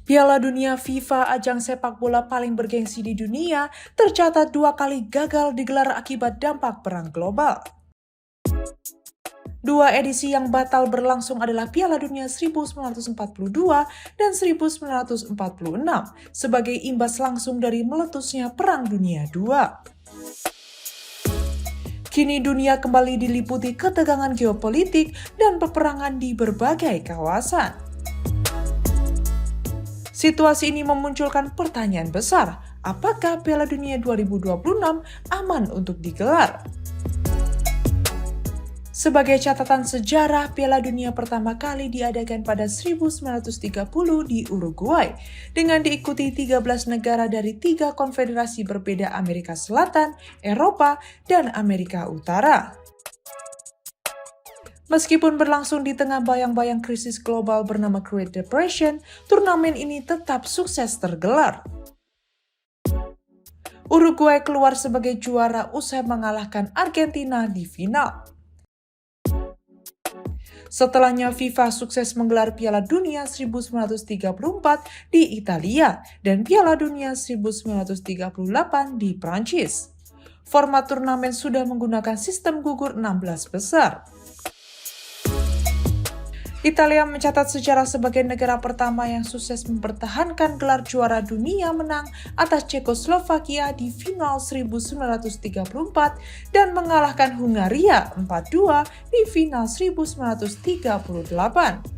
Piala Dunia FIFA, ajang sepak bola paling bergengsi di dunia, tercatat 2 kali gagal digelar akibat dampak perang global. 2 edisi yang batal berlangsung adalah Piala Dunia 1942 dan 1946 sebagai imbas langsung dari meletusnya Perang Dunia II. Kini dunia kembali diliputi ketegangan geopolitik dan peperangan di berbagai kawasan. Situasi ini memunculkan pertanyaan besar, apakah Piala Dunia 2026 aman untuk digelar? Sebagai catatan sejarah, Piala Dunia pertama kali diadakan pada 1930 di Uruguay, dengan diikuti 13 negara dari 3 konfederasi berbeda Amerika Selatan, Eropa, dan Amerika Utara. Meskipun berlangsung di tengah bayang-bayang krisis global bernama Great Depression, turnamen ini tetap sukses tergelar. Uruguay keluar sebagai juara usai mengalahkan Argentina di final. Setelahnya FIFA sukses menggelar Piala Dunia 1934 di Italia dan Piala Dunia 1938 di Prancis. Format turnamen sudah menggunakan sistem gugur 16 besar. Italia mencatat sejarah sebagai negara pertama yang sukses mempertahankan gelar juara dunia menang atas Cekoslovakia di final 1934 dan mengalahkan Hungaria 4-2 di final 1938.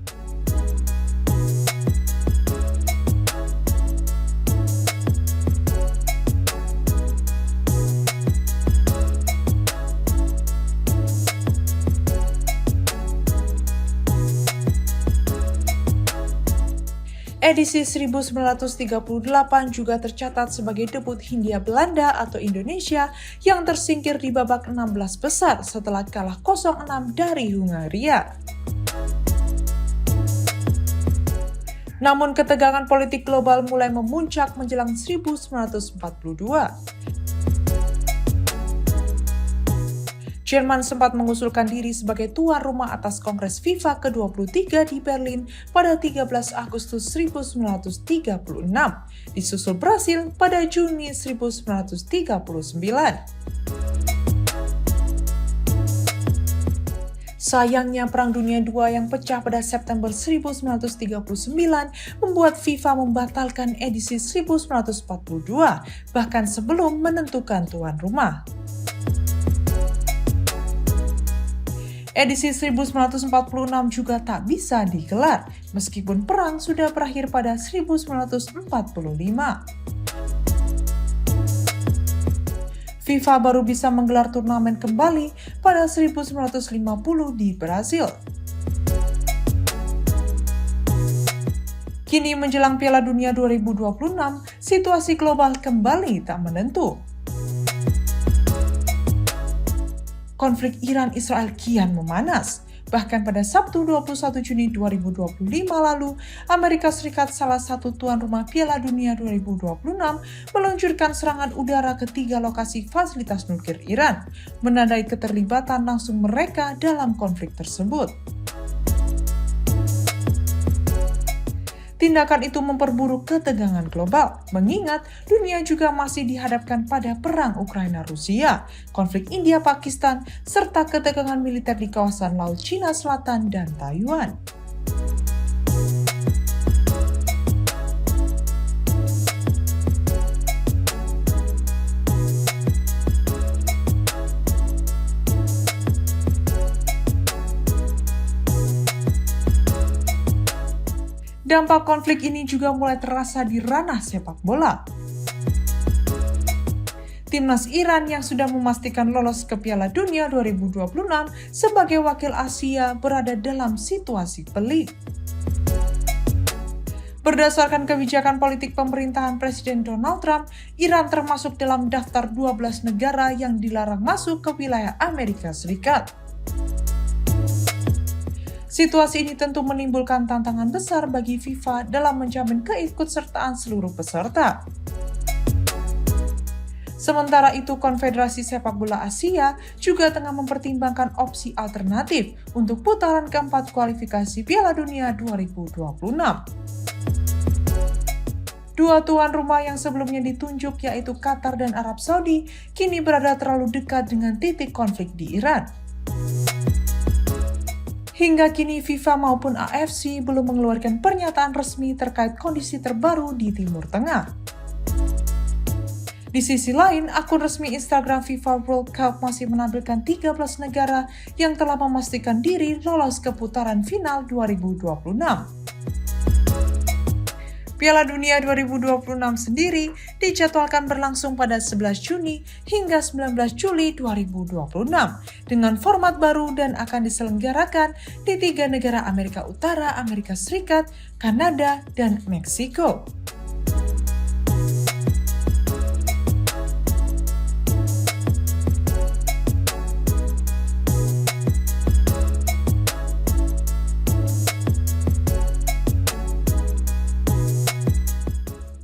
Edisi 1938 juga tercatat sebagai debut Hindia Belanda atau Indonesia yang tersingkir di babak 16 besar setelah kalah 0-6 dari Hungaria. Namun ketegangan politik global mulai memuncak menjelang 1942. Jerman sempat mengusulkan diri sebagai tuan rumah atas Kongres FIFA ke-23 di Berlin pada 13 Agustus 1936, disusul Brasil pada Juni 1939. Sayangnya Perang Dunia II yang pecah pada September 1939 membuat FIFA membatalkan edisi 1942, bahkan sebelum menentukan tuan rumah. Edisi 1946 juga tak bisa digelar, meskipun perang sudah berakhir pada 1945. FIFA baru bisa menggelar turnamen kembali pada 1950 di Brasil. Kini menjelang Piala Dunia 2026, situasi global kembali tak menentu. Konflik Iran-Israel kian memanas. Bahkan pada Sabtu 21 Juni 2025 lalu, Amerika Serikat, salah satu tuan rumah Piala Dunia 2026, meluncurkan serangan udara ke 3 lokasi fasilitas nuklir Iran, menandai keterlibatan langsung mereka dalam konflik tersebut. Tindakan itu memperburuk ketegangan global, mengingat dunia juga masih dihadapkan pada perang Ukraina-Rusia, konflik India-Pakistan, serta ketegangan militer di kawasan Laut Cina Selatan dan Taiwan. Dampak konflik ini juga mulai terasa di ranah sepak bola. Timnas Iran yang sudah memastikan lolos ke Piala Dunia 2026 sebagai wakil Asia berada dalam situasi pelik. Berdasarkan kebijakan politik pemerintahan Presiden Donald Trump, Iran termasuk dalam daftar 12 negara yang dilarang masuk ke wilayah Amerika Serikat. Situasi ini tentu menimbulkan tantangan besar bagi FIFA dalam menjamin keikutsertaan seluruh peserta. Sementara itu, Konfederasi Sepak Bola Asia juga tengah mempertimbangkan opsi alternatif untuk putaran keempat kualifikasi Piala Dunia 2026. Dua tuan rumah yang sebelumnya ditunjuk yaitu Qatar dan Arab Saudi kini berada terlalu dekat dengan titik konflik di Iran. Hingga kini FIFA maupun AFC belum mengeluarkan pernyataan resmi terkait kondisi terbaru di Timur Tengah. Di sisi lain, akun resmi Instagram FIFA World Cup masih menampilkan 13 negara yang telah memastikan diri lolos ke putaran final 2026. Piala Dunia 2026 sendiri dijadwalkan berlangsung pada 11 Juni hingga 19 Juli 2026 dengan format baru dan akan diselenggarakan di 3 negara Amerika Utara, Amerika Serikat, Kanada, dan Meksiko.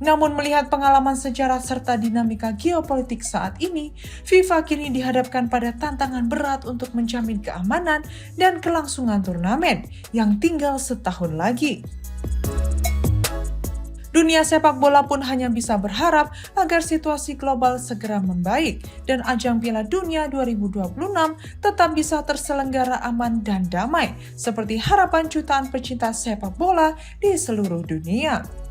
Namun melihat pengalaman sejarah serta dinamika geopolitik saat ini, FIFA kini dihadapkan pada tantangan berat untuk menjamin keamanan dan kelangsungan turnamen yang tinggal setahun lagi. Dunia sepak bola pun hanya bisa berharap agar situasi global segera membaik dan ajang Piala Dunia 2026 tetap bisa terselenggara aman dan damai seperti harapan jutaan pecinta sepak bola di seluruh dunia.